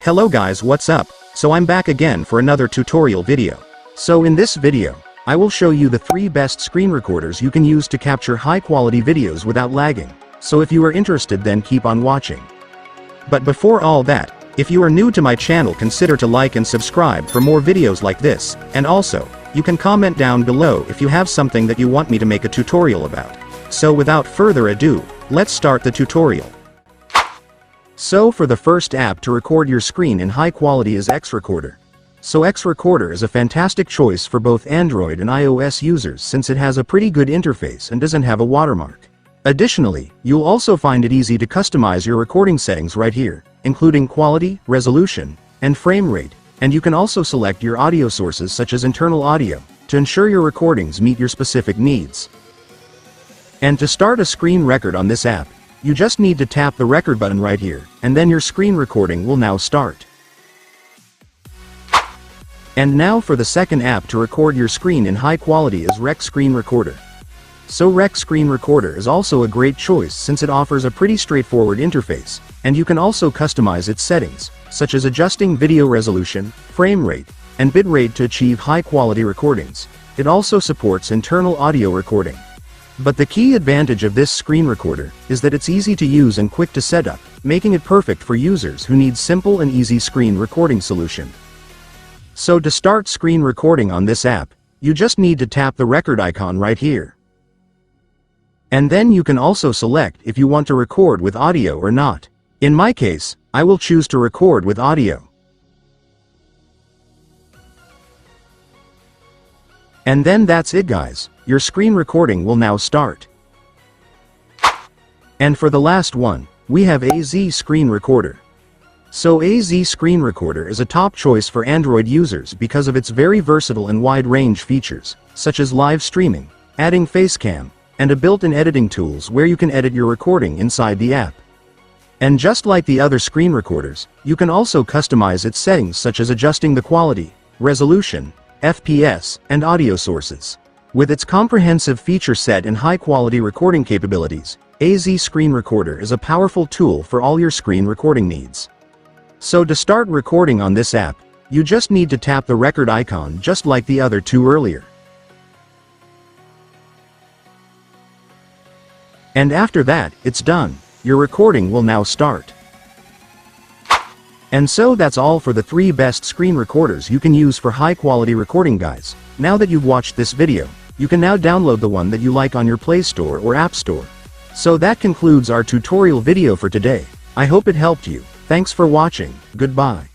Hello guys, what's up? So I'm back again for another tutorial video. So in this video, I will show you the 3 best screen recorders you can use to capture high quality videos without lagging. So if you are interested, then keep on watching. But before all that, if you are new to my channel, consider to like and subscribe for more videos like this, and also, you can comment down below if you have something that you want me to make a tutorial about. So without further ado, let's start the tutorial. So for the first app to record your screen in high quality is X-Recorder. So X-Recorder is a fantastic choice for both Android and iOS users since it has a pretty good interface and doesn't have a watermark. Additionally, you'll also find it easy to customize your recording settings right here, including quality, resolution, and frame rate, and you can also select your audio sources such as internal audio, to ensure your recordings meet your specific needs. And to start a screen record on this app, you just need to tap the record button right here, and then your screen recording will now start. And now for the second app to record your screen in high quality is Rec Screen Recorder. So Rec Screen Recorder is also a great choice since it offers a pretty straightforward interface, and you can also customize its settings, such as adjusting video resolution, frame rate, and bitrate to achieve high quality recordings. It also supports internal audio recording. But the key advantage of this screen recorder is that it's easy to use and quick to set up, making it perfect for users who need simple and easy screen recording solution. So to start screen recording on this app, you just need to tap the record icon right here. And then you can also select if you want to record with audio or not. In my case, I will choose to record with audio. And then that's it guys, your screen recording will now start. And for the last one, we have AZ Screen Recorder. So AZ Screen Recorder is a top choice for Android users because of its very versatile and wide range features, such as live streaming, adding facecam, and a built-in editing tools where you can edit your recording inside the app. And just like the other screen recorders, you can also customize its settings such as adjusting the quality, resolution, FPS, and audio sources. With its comprehensive feature set and high-quality recording capabilities, AZ Screen Recorder is a powerful tool for all your screen recording needs. So to start recording on this app, you just need to tap the record icon just like the other two earlier. And after that, it's done. Your recording will now start. And so that's all for the 3 best screen recorders you can use for high-quality recording guys. Now that you've watched this video, you can now download the one that you like on your Play Store or App Store. So that concludes our tutorial video for today. I hope it helped you. Thanks for watching. Goodbye.